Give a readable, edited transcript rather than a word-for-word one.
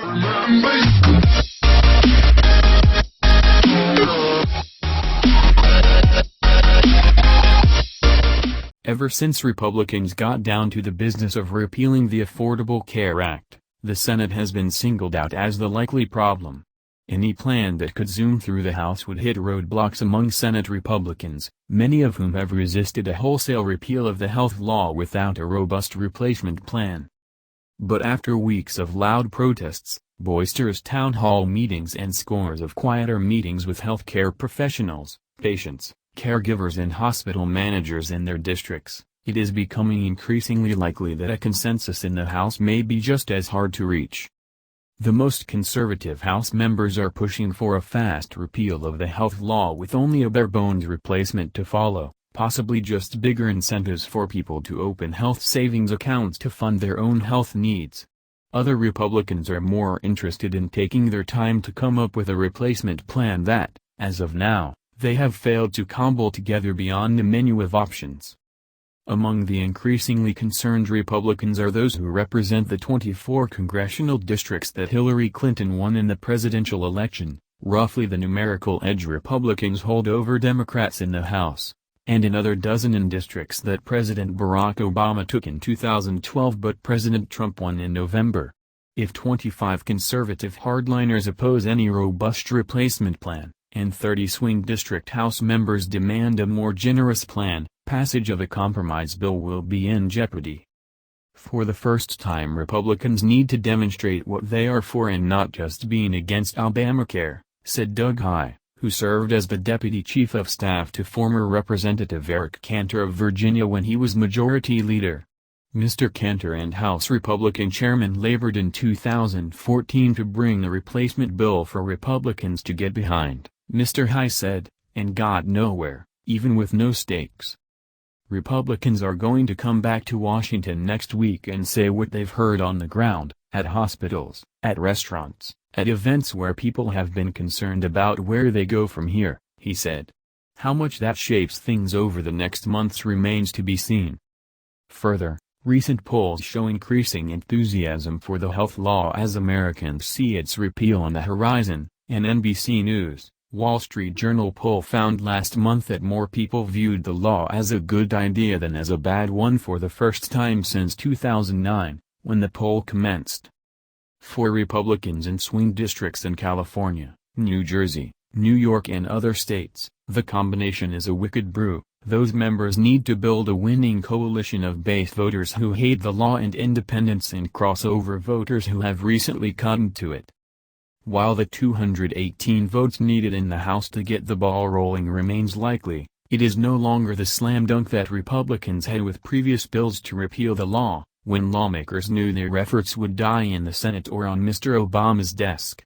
Ever since Republicans got down to the business of repealing the Affordable Care Act, the Senate has been singled out as the likely problem. Any plan that could zoom through the House would hit roadblocks among Senate Republicans, many of whom have resisted a wholesale repeal of the health law without a robust replacement plan. But after weeks of loud protests, boisterous town hall meetings and scores of quieter meetings with healthcare professionals, patients, caregivers and hospital managers in their districts, it is becoming increasingly likely that a consensus in the House may be just as hard to reach. The most conservative House members are pushing for a fast repeal of the health law with only a bare-bones replacement to follow, possibly just bigger incentives for people to open health savings accounts to fund their own health needs. Other Republicans are more interested in taking their time to come up with a replacement plan that, as of now, they have failed to cobble together beyond a menu of options. Among the increasingly concerned Republicans are those who represent the 24 congressional districts that Hillary Clinton won in the presidential election, roughly the numerical edge Republicans hold over Democrats in the House, and another dozen in districts that President Barack Obama took in 2012 but President Trump won in November. If 25 conservative hardliners oppose any robust replacement plan, and 30 swing district House members demand a more generous plan, passage of a compromise bill will be in jeopardy. For the first time Republicans need to demonstrate what they are for and not just being against Obamacare, said Doug Heye, who served as the deputy chief of staff to former Representative Eric Cantor of Virginia when he was majority leader. Mr. Cantor and House Republican chairman labored in 2014 to bring the replacement bill for Republicans to get behind, Mr. Heye said, and got nowhere, even with no stakes. Republicans are going to come back to Washington next week and say what they've heard on the ground, at hospitals, at restaurants, at events where people have been concerned about where they go from here, he said. How much that shapes things over the next months remains to be seen. Further, recent polls show increasing enthusiasm for the health law as Americans see its repeal on the horizon. An NBC News, Wall Street Journal poll found last month that more people viewed the law as a good idea than as a bad one for the first time since 2009, when the poll commenced. For Republicans in swing districts in California, New Jersey, New York and other states, the combination is a wicked brew. Those members need to build a winning coalition of base voters who hate the law and independents and crossover voters who have recently cottoned to it. While the 218 votes needed in the House to get the ball rolling remains likely, it is no longer the slam dunk that Republicans had with previous bills to repeal the law, when lawmakers knew their efforts would die in the Senate or on Mr. Obama's desk.